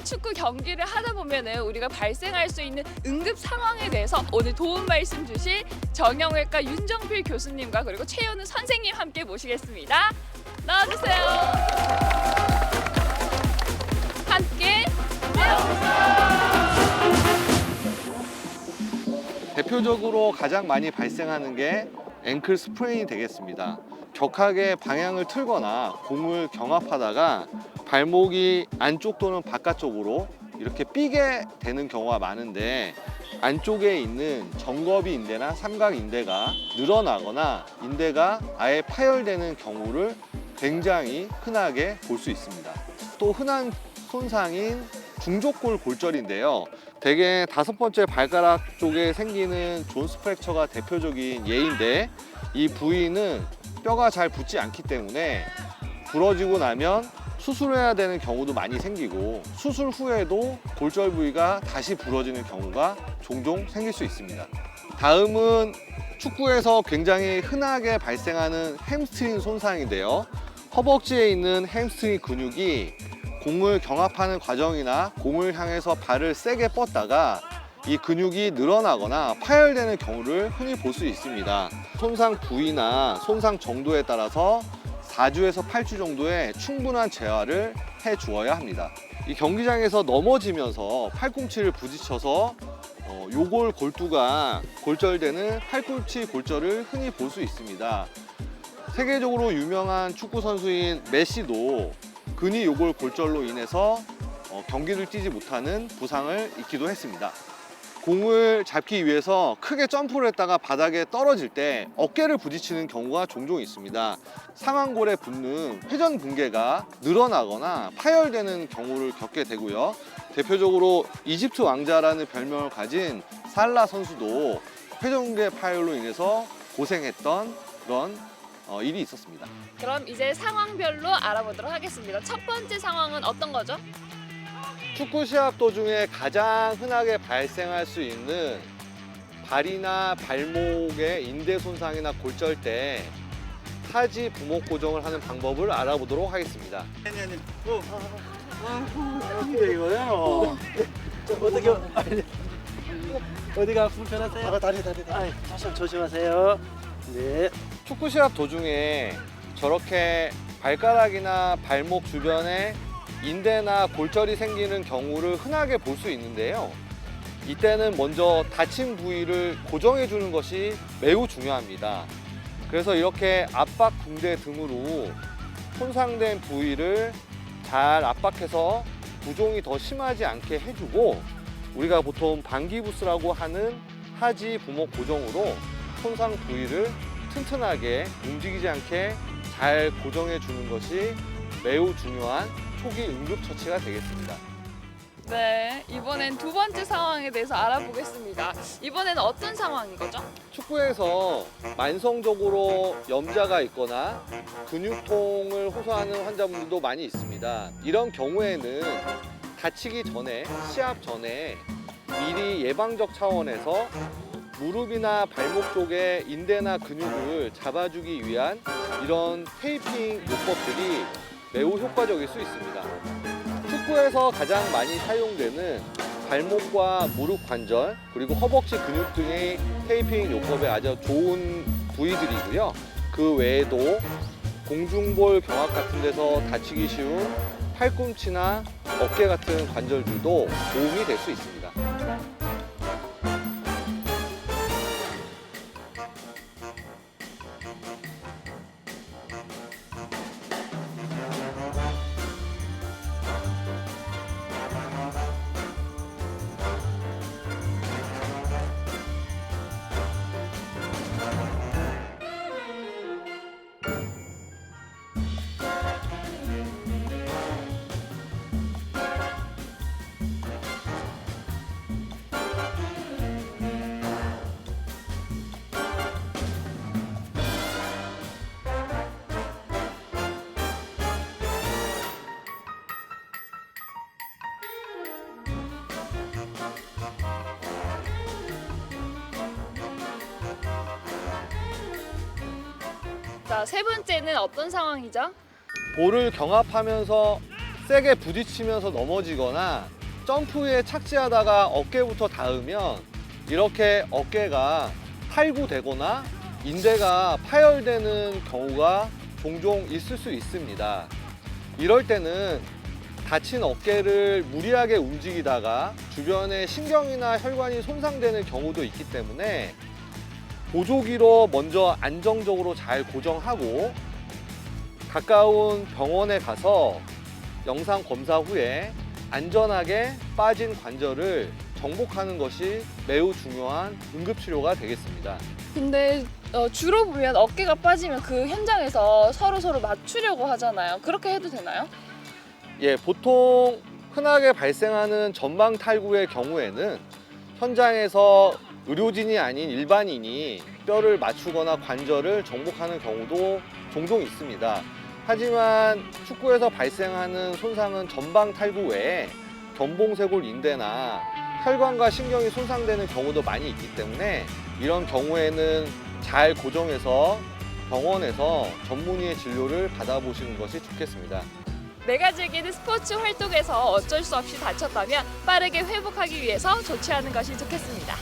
축구 경기를 하다 보면은 우리가 발생할 수 있는 응급 상황에 대해서 오늘 도움 말씀 주실 정형외과 윤정필 교수님과 그리고 최현우 선생님 함께 모시겠습니다. 나와주세요. 함께 대표적으로 가장 많이 발생하는 게 앵클 스프레인이 되겠습니다. 격하게 방향을 틀거나 공을 경합하다가 발목이 안쪽 또는 바깥쪽으로 이렇게 삐게 되는 경우가 많은데, 안쪽에 있는 정거비 인대나 삼각 인대가 늘어나거나 인대가 아예 파열되는 경우를 굉장히 흔하게 볼 수 있습니다. 또 흔한 손상인 중족골 골절인데요. 대개 5번째 발가락 쪽에 생기는 존스 프랙처가 대표적인 예인데, 이 부위는 뼈가 잘 붙지 않기 때문에 부러지고 나면 수술해야 되는 경우도 많이 생기고, 수술 후에도 골절 부위가 다시 부러지는 경우가 종종 생길 수 있습니다. 다음은 축구에서 굉장히 흔하게 발생하는 햄스트링 손상인데요. 허벅지에 있는 햄스트링 근육이 공을 경합하는 과정이나 공을 향해서 발을 세게 뻗다가 이 근육이 늘어나거나 파열되는 경우를 흔히 볼 수 있습니다. 손상 부위나 손상 정도에 따라서 4주에서 8주 정도의 충분한 재활을 해 주어야 합니다. 이 경기장에서 넘어지면서 팔꿈치를 부딪혀서 요골 골두가 골절되는 팔꿈치 골절을 흔히 볼 수 있습니다. 세계적으로 유명한 축구 선수인 메시도 근위 요골 골절로 인해서 경기를 뛰지 못하는 부상을 입기도 했습니다. 공을 잡기 위해서 크게 점프를 했다가 바닥에 떨어질 때 어깨를 부딪히는 경우가 종종 있습니다. 상완골에 붙는 회전 근개가 늘어나거나 파열되는 경우를 겪게 되고요. 대표적으로 이집트 왕자라는 별명을 가진 살라 선수도 회전근개 파열로 인해서 고생했던 그런 일이 있었습니다. 그럼 이제 상황별로 알아보도록 하겠습니다. 첫 번째 상황은 어떤 거죠? 축구 시합 도중에 가장 흔하게 발생할 수 있는 발이나 발목의 인대 손상이나 골절 때 하지 부목 고정을 하는 방법을 알아보도록 하겠습니다. 근데 이거요. 어떻게 어디가 불편하세요? 다리. 조심하세요. 네. 축구 시합 도중에 저렇게 발가락이나 발목 주변에 인대나 골절이 생기는 경우를 흔하게 볼 수 있는데요. 이때는 먼저 다친 부위를 고정해 주는 것이 매우 중요합니다. 그래서 이렇게 압박 붕대 등으로 손상된 부위를 잘 압박해서 부종이 더 심하지 않게 해주고, 우리가 보통 방기부스라고 하는 하지 부목 고정으로 손상 부위를 튼튼하게 움직이지 않게 잘 고정해 주는 것이 매우 중요한 초기 응급처치가 되겠습니다. 네, 이번엔 두 번째 상황에 대해서 알아보겠습니다. 이번에는 어떤 상황인 거죠? 축구에서 만성적으로 염자가 있거나 근육통을 호소하는 환자분들도 많이 있습니다. 이런 경우에는 다치기 전에, 시합 전에 미리 예방적 차원에서 무릎이나 발목 쪽에 인대나 근육을 잡아주기 위한 이런 테이핑 요법들이 매우 효과적일 수 있습니다. 축구에서 가장 많이 사용되는 발목과 무릎 관절, 그리고 허벅지 근육 등의 테이핑 요법에 아주 좋은 부위들이고요. 그 외에도 공중볼 경합 같은 데서 다치기 쉬운 팔꿈치나 어깨 같은 관절들도 도움이 될 수 있습니다. 자, 세 번째는 어떤 상황이죠? 볼을 경합하면서 세게 부딪히면서 넘어지거나 점프 후에 착지하다가 어깨부터 닿으면 이렇게 어깨가 탈구되거나 인대가 파열되는 경우가 종종 있을 수 있습니다. 이럴 때는 다친 어깨를 무리하게 움직이다가 주변의 신경이나 혈관이 손상되는 경우도 있기 때문에 보조기로 먼저 안정적으로 잘 고정하고 가까운 병원에 가서 영상 검사 후에 안전하게 빠진 관절을 정복하는 것이 매우 중요한 응급치료가 되겠습니다. 근데 주로 보면 어깨가 빠지면 그 현장에서 서로 맞추려고 하잖아요. 그렇게 해도 되나요? 예, 보통 흔하게 발생하는 전방 탈구의 경우에는 현장에서 의료진이 아닌 일반인이 뼈를 맞추거나 관절을 정복하는 경우도 종종 있습니다. 하지만 축구에서 발생하는 손상은 전방 탈구 외에 견봉쇄골 인대나 혈관과 신경이 손상되는 경우도 많이 있기 때문에 이런 경우에는 잘 고정해서 병원에서 전문의의 진료를 받아보시는 것이 좋겠습니다. 내가 즐기는 스포츠 활동에서 어쩔 수 없이 다쳤다면 빠르게 회복하기 위해서 조치하는 것이 좋겠습니다.